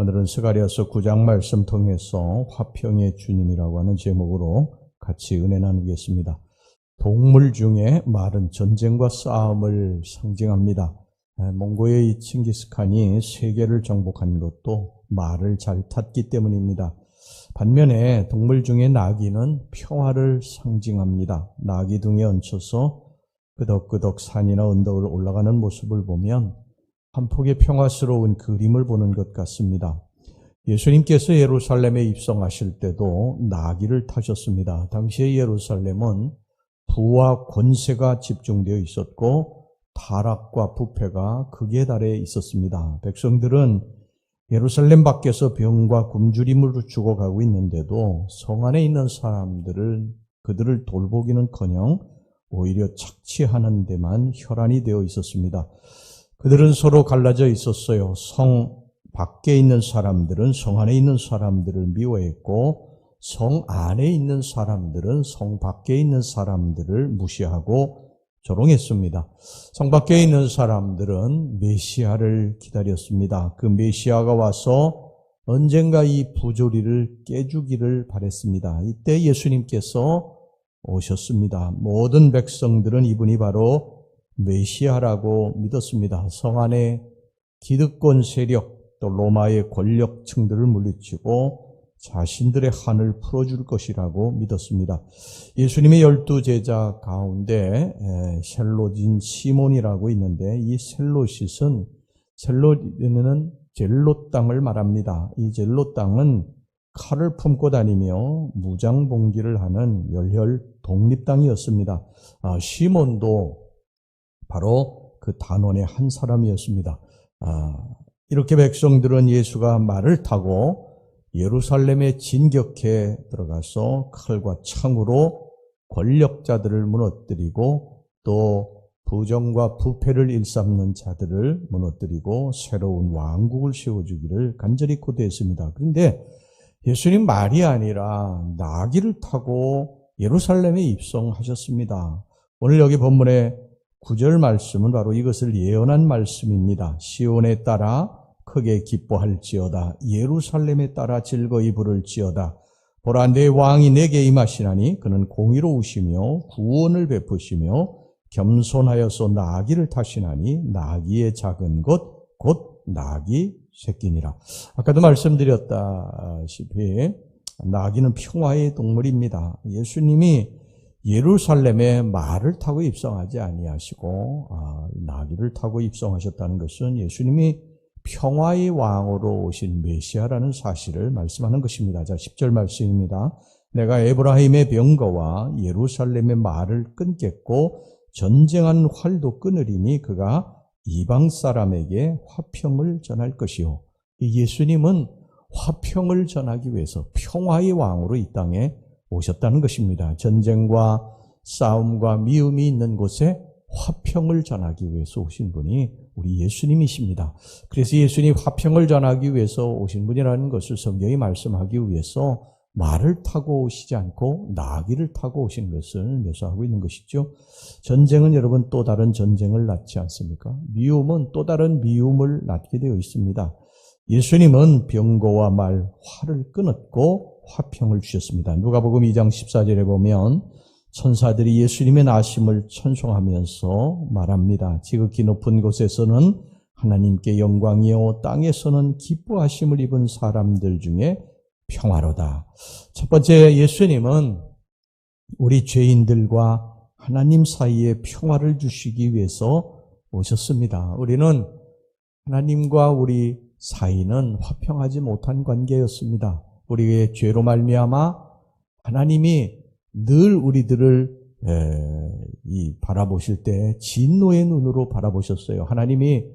오늘은 스가랴서 9장 말씀 통해서 화평의 주님이라고 하는 제목으로 같이 은혜 나누겠습니다. 동물 중에 말은 전쟁과 싸움을 상징합니다. 몽고의 이 칭기스칸이 세계를 정복한 것도 말을 잘 탔기 때문입니다. 반면에 동물 중에 나귀는 평화를 상징합니다. 나귀 등에 얹혀서 끄덕끄덕 산이나 언덕을 올라가는 모습을 보면 한 폭의 평화스러운 그림을 보는 것 같습니다. 예수님께서 예루살렘에 입성하실 때도 나귀를 타셨습니다. 당시의 예루살렘은 부와 권세가 집중되어 있었고 타락과 부패가 극에 달해 있었습니다. 백성들은 예루살렘 밖에서 병과 굶주림으로 죽어가고 있는데도 성 안에 있는 사람들을 그들을 돌보기는커녕 오히려 착취하는 데만 혈안이 되어 있었습니다. 그들은 서로 갈라져 있었어요. 성 밖에 있는 사람들은 성 안에 있는 사람들을 미워했고 성 안에 있는 사람들은 성 밖에 있는 사람들을 무시하고 조롱했습니다. 성 밖에 있는 사람들은 메시아를 기다렸습니다. 그 메시아가 와서 언젠가 이 부조리를 깨주기를 바랬습니다. 이때 예수님께서 오셨습니다. 모든 백성들은 이분이 바로 메시아라고 믿었습니다. 성 안에 기득권 세력 또 로마의 권력층들을 물리치고 자신들의 한을 풀어줄 것이라고 믿었습니다. 예수님의 12제자 가운데 셀롯인 시몬이라고 있는데 이 셀롯은 젤롯 땅을 말합니다. 이 젤롯 땅은 칼을 품고 다니며 무장봉기를 하는 열혈 독립당이었습니다. 시몬도 바로 그 단원의 한 사람이었습니다. 이렇게 백성들은 예수가 말을 타고 예루살렘에 진격해 들어가서 칼과 창으로 권력자들을 무너뜨리고 또 부정과 부패를 일삼는 자들을 무너뜨리고 새로운 왕국을 세워주기를 간절히 고대했습니다. 그런데 예수님 말이 아니라 나귀를 타고 예루살렘에 입성하셨습니다. 오늘 여기 본문의 9절 말씀은 바로 이것을 예언한 말씀입니다. 시온에 따라 크게 기뻐할지어다. 예루살렘에 따라 즐거이 부를지어다. 보라, 내 왕이 내게 임하시나니 그는 공의로우시며 구원을 베푸시며 겸손하여서 나귀를 타시나니 나귀의 작은 것 곧 나귀 새끼니라. 아까도 말씀드렸다시피 나귀는 평화의 동물입니다. 예수님이 예루살렘에 말을 타고 입성하지 아니하시고 나귀를 타고 입성하셨다는 것은 예수님이 평화의 왕으로 오신 메시아라는 사실을 말씀하는 것입니다. 자, 10절 말씀입니다. 내가 에브라임의 병거와 예루살렘의 말을 끊겠고 전쟁한 활도 끊으리니 그가 이방 사람에게 화평을 전할 것이요. 예수님은 화평을 전하기 위해서 평화의 왕으로 이 땅에 오셨다는 것입니다. 전쟁과 싸움과 미움이 있는 곳에 화평을 전하기 위해서 오신 분이 우리 예수님이십니다. 그래서 예수님이 화평을 전하기 위해서 오신 분이라는 것을 성경이 말씀하기 위해서 말을 타고 오시지 않고 나귀를 타고 오신 것을 묘사하고 있는 것이죠. 전쟁은 여러분 또 다른 전쟁을 낳지 않습니까? 미움은 또 다른 미움을 낳게 되어 있습니다. 예수님은 병거와 말, 활을 끊었고 화평을 주셨습니다. 누가복음 2장 14절에 보면 천사들이 예수님의 나심을 찬송하면서 말합니다. 지극히 높은 곳에서는 하나님께 영광이요 땅에서는 기뻐하심을 입은 사람들 중에 평화로다. 첫 번째, 예수님은 우리 죄인들과 하나님 사이에 평화를 주시기 위해서 오셨습니다. 우리는 하나님과 우리 사이는 화평하지 못한 관계였습니다. 우리의 죄로 말미암아 하나님이 늘 우리들을 바라보실 때 진노의 눈으로 바라보셨어요. 하나님이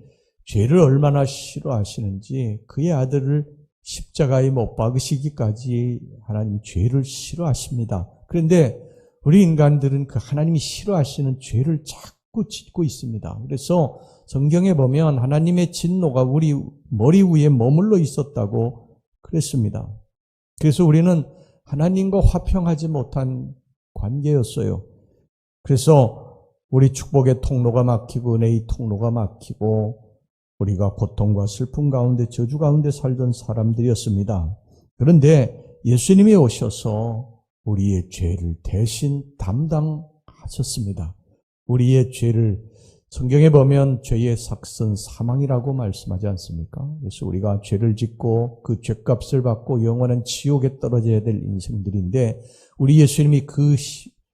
죄를 얼마나 싫어하시는지 그의 아들을 십자가에 못 박으시기까지 하나님이 죄를 싫어하십니다. 그런데 우리 인간들은 그 하나님이 싫어하시는 죄를 자꾸 짓고 있습니다. 그래서 성경에 보면 하나님의 진노가 우리 머리 위에 머물러 있었다고 그랬습니다. 그래서 우리는 하나님과 화평하지 못한 관계였어요. 그래서 우리 축복의 통로가 막히고 은혜의 통로가 막히고 우리가 고통과 슬픔 가운데 저주 가운데 살던 사람들이었습니다. 그런데 예수님이 오셔서 우리의 죄를 대신 담당하셨습니다. 우리의 죄를 성경에 보면 죄의 삭은 사망이라고 말씀하지 않습니까? 그래서 우리가 죄를 짓고 그 죄값을 받고 영원한 지옥에 떨어져야 될 인생들인데 우리 예수님이 그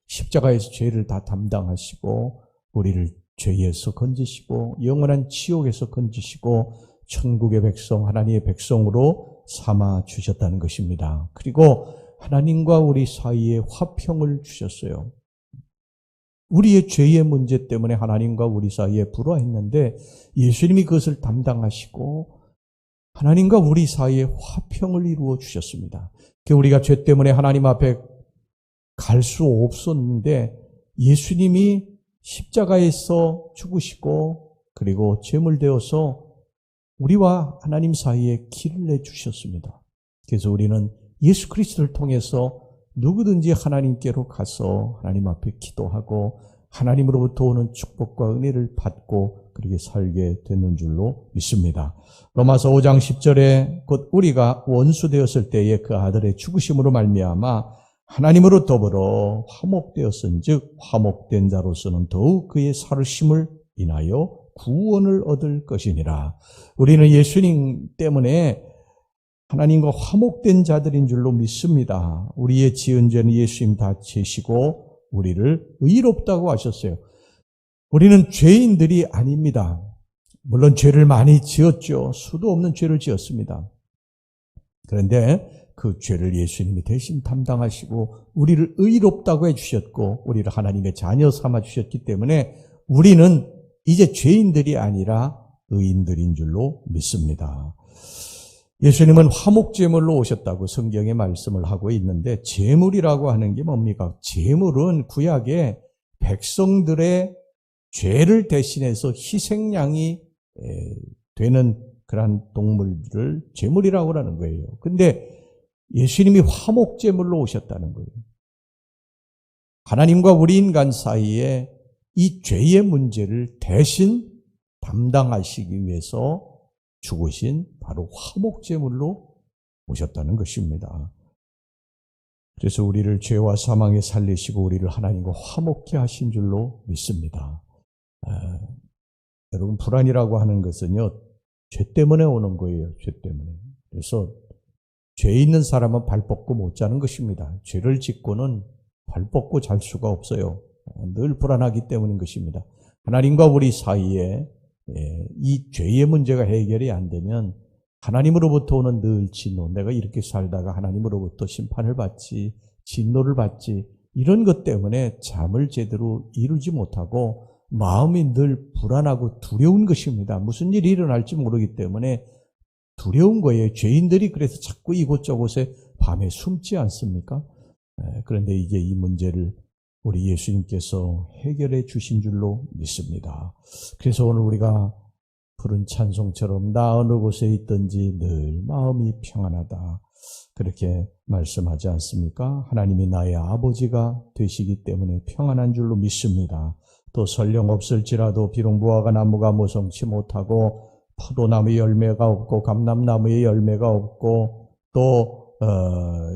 십자가에서 죄를 다 담당하시고 우리를 죄에서 건지시고 영원한 지옥에서 건지시고 천국의 백성, 하나님의 백성으로 삼아 주셨다는 것입니다. 그리고 하나님과 우리 사이에 화평을 주셨어요. 우리의 죄의 문제 때문에 하나님과 우리 사이에 불화했는데 예수님이 그것을 담당하시고 하나님과 우리 사이에 화평을 이루어 주셨습니다. 우리가 죄 때문에 하나님 앞에 갈 수 없었는데 예수님이 십자가에서 죽으시고 그리고 제물되어서 우리와 하나님 사이에 길을 내주셨습니다. 그래서 우리는 예수 그리스도를 통해서 누구든지 하나님께로 가서 하나님 앞에 기도하고 하나님으로부터 오는 축복과 은혜를 받고 그렇게 살게 되는 줄로 믿습니다. 로마서 5장 10절에 곧 우리가 원수 되었을 때에 그 아들의 죽으심으로 말미암아 하나님으로 더불어 화목되었은즉 화목된 자로서는 더욱 그의 살으심을 인하여 구원을 얻을 것이니라. 우리는 예수님 때문에 하나님과 화목된 자들인 줄로 믿습니다. 우리의 지은 죄는 예수님 다 지시고 우리를 의롭다고 하셨어요. 우리는 죄인들이 아닙니다. 물론 죄를 많이 지었죠. 수도 없는 죄를 지었습니다. 그런데 그 죄를 예수님이 대신 담당하시고 우리를 의롭다고 해주셨고 우리를 하나님의 자녀 삼아주셨기 때문에 우리는 이제 죄인들이 아니라 의인들인 줄로 믿습니다. 예수님은 화목제물로 오셨다고 성경에 말씀을 하고 있는데 제물이라고 하는 게 뭡니까? 제물은 구약에 백성들의 죄를 대신해서 희생양이 되는 그런 동물들을 제물이라고 하는 거예요. 근데 예수님이 화목제물로 오셨다는 거예요. 하나님과 우리 인간 사이에 이 죄의 문제를 대신 담당하시기 위해서 죽으신 바로 화목제물로 오셨다는 것입니다. 그래서 우리를 죄와 사망에 살리시고 우리를 하나님과 화목케 하신 줄로 믿습니다. 여러분 불안이라고 하는 것은요 죄 때문에 오는 거예요. 죄 때문에. 그래서 죄 있는 사람은 발 뻗고 못 자는 것입니다. 죄를 짓고는 발 뻗고 잘 수가 없어요. 늘 불안하기 때문인 것입니다. 하나님과 우리 사이에 이 죄의 문제가 해결이 안 되면 하나님으로부터 오는 늘 진노, 내가 이렇게 살다가 하나님으로부터 심판을 받지, 진노를 받지, 이런 것 때문에 잠을 제대로 이루지 못하고 마음이 늘 불안하고 두려운 것입니다. 무슨 일이 일어날지 모르기 때문에 두려운 거예요. 죄인들이 그래서 자꾸 이곳저곳에 밤에 숨지 않습니까? 그런데 이제 이 문제를 우리 예수님께서 해결해 주신 줄로 믿습니다. 그래서 오늘 우리가 부른 찬송처럼 나 어느 곳에 있든지 늘 마음이 평안하다. 그렇게 말씀하지 않습니까? 하나님이 나의 아버지가 되시기 때문에 평안한 줄로 믿습니다. 또 설령 없을지라도 비록 무화과 나무가 모성치 못하고 포도나무의 열매가 없고 감람나무의 열매가 없고 또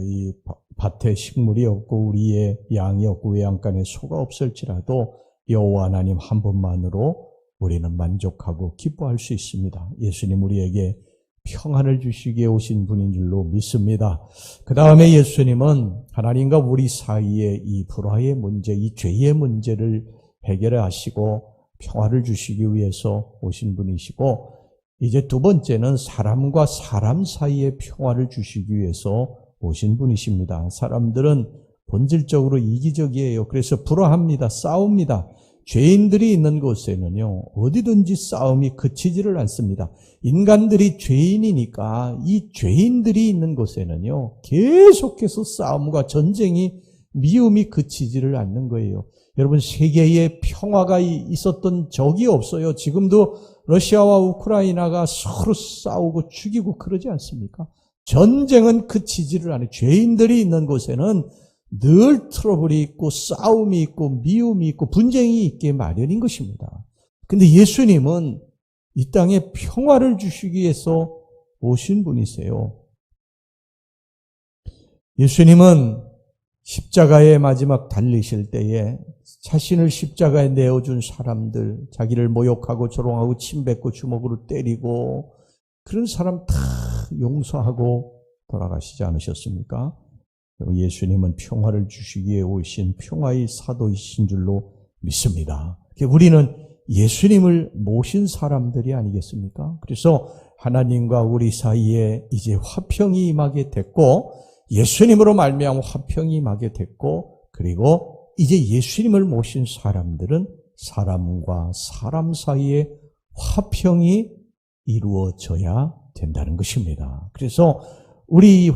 이 밭에 식물이 없고 우리의 양이 없고 외양간에 소가 없을지라도 여호와 하나님 한 분만으로 우리는 만족하고 기뻐할 수 있습니다. 예수님 우리에게 평안을 주시기에 오신 분인 줄로 믿습니다. 그 다음에 예수님은 하나님과 우리 사이에 이 불화의 문제, 이 죄의 문제를 해결하시고 평화를 주시기 위해서 오신 분이시고 이제 두 번째는 사람과 사람 사이에 평화를 주시기 위해서 오신 분이십니다. 사람들은 본질적으로 이기적이에요. 그래서 불화합니다. 싸웁니다. 죄인들이 있는 곳에는요, 어디든지 싸움이 그치지를 않습니다. 인간들이 죄인이니까 이 죄인들이 있는 곳에는요, 계속해서 싸움과 전쟁이 미움이 그치지를 않는 거예요. 여러분, 세계에 평화가 있었던 적이 없어요. 지금도 러시아와 우크라이나가 서로 싸우고 죽이고 그러지 않습니까? 전쟁은 그치지를 않아요. 죄인들이 있는 곳에는 늘 트러블이 있고 싸움이 있고 미움이 있고 분쟁이 있게 마련인 것입니다. 근데 예수님은 이 땅에 평화를 주시기 위해서 오신 분이세요. 예수님은 십자가의 마지막 달리실 때에 자신을 십자가에 내어준 사람들, 자기를 모욕하고 조롱하고 침뱉고 주먹으로 때리고 그런 사람 다 용서하고 돌아가시지 않으셨습니까? 예수님은 평화를 주시기 위해 오신 평화의 사도이신 줄로 믿습니다. 우리는 예수님을 모신 사람들이 아니겠습니까? 그래서 하나님과 우리 사이에 이제 화평이 임하게 됐고 예수님으로 말미암아 화평이 임하게 됐고 그리고 이제 예수님을 모신 사람들은 사람과 사람 사이에 화평이 이루어져야 된다는 것입니다. 그래서 우리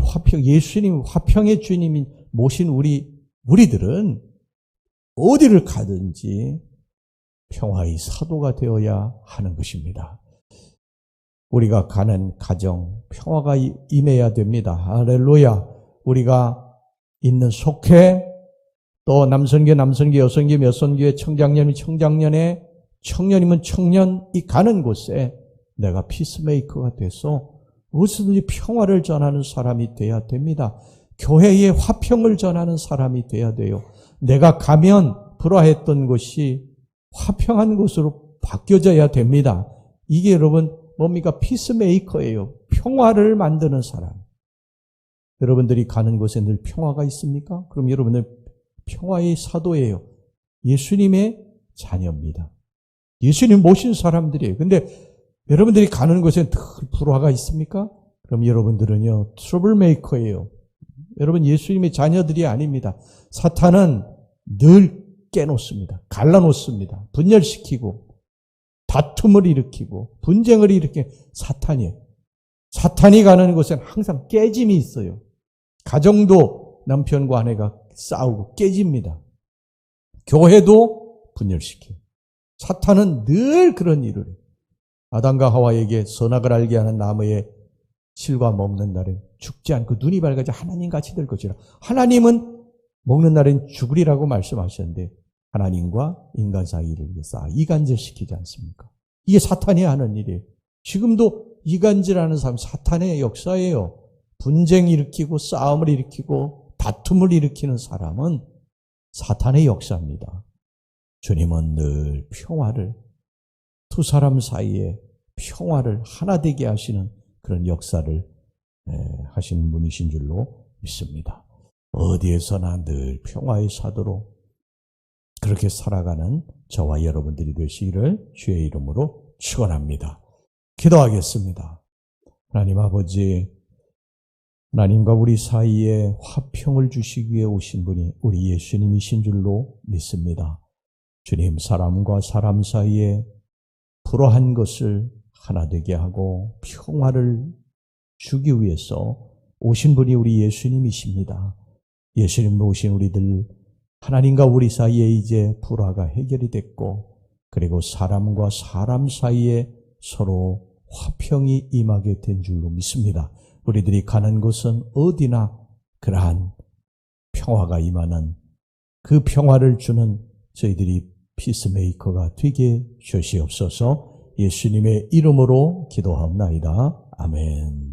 예수님 화평의 주님이 모신 우리들은 어디를 가든지 평화의 사도가 되어야 하는 것입니다. 우리가 가는 가정, 평화가 임해야 됩니다. 할렐루야. 우리가 있는 속회, 또 남선교, 여선교, 여선교회, 청장년이 청장년에, 청년이면 청년이 가는 곳에 내가 피스메이커가 돼서 무엇이든지 평화를 전하는 사람이 돼야 됩니다. 교회에 화평을 전하는 사람이 돼야 돼요. 내가 가면 불화했던 것이 화평한 곳으로 바뀌어져야 됩니다. 이게 여러분 뭡니까? 피스메이커예요. 평화를 만드는 사람. 여러분들이 가는 곳에 늘 평화가 있습니까? 그럼 여러분들 평화의 사도예요. 예수님의 자녀입니다. 예수님 모신 사람들이에요. 근데 여러분들이 가는 곳에 늘 불화가 있습니까? 그럼 여러분들은요, 트러블메이커예요. 여러분 예수님의 자녀들이 아닙니다. 사탄은 늘 깨놓습니다. 갈라놓습니다. 분열시키고 다툼을 일으키고 분쟁을 일으키는 사탄이에요. 사탄이 가는 곳엔 항상 깨짐이 있어요. 가정도 남편과 아내가 싸우고 깨집니다. 교회도 분열시켜요. 사탄은 늘 그런 일을 해요. 아담과 하와에게 선악을 알게 하는 나무의 실과 먹는 날엔 죽지 않고 눈이 밝아져 하나님같이 될 것이라. 하나님은 먹는 날엔 죽으리라고 말씀하셨는데 하나님과 인간 사이를 위해서 이간질시키지 않습니까? 이게 사탄이 하는 일이에요. 지금도 이간질하는 사람 사탄의 역사예요. 분쟁 일으키고 싸움을 일으키고 다툼을 일으키는 사람은 사탄의 역사입니다. 주님은 늘 평화를, 두 사람 사이에 평화를 하나 되게 하시는 그런 역사를 하신 분이신 줄로 믿습니다. 어디에서나 늘 평화의 사도로 그렇게 살아가는 저와 여러분들이 되시기를 주의 이름으로 축원합니다. 기도하겠습니다. 하나님 아버지, 하나님과 우리 사이에 화평을 주시기 위해 오신 분이 우리 예수님이신 줄로 믿습니다. 주님, 사람과 사람 사이에 불화한 것을 하나 되게 하고 평화를 주기 위해서 오신 분이 우리 예수님이십니다. 예수님으로 오신 우리들, 하나님과 우리 사이에 이제 불화가 해결이 됐고 그리고 사람과 사람 사이에 서로 화평이 임하게 된 줄로 믿습니다. 우리들이 가는 곳은 어디나 그러한 평화가 임하는 그 평화를 주는 저희들이 피스메이커가 되게 주시옵소서. 예수님의 이름으로 기도하옵나이다. 아멘.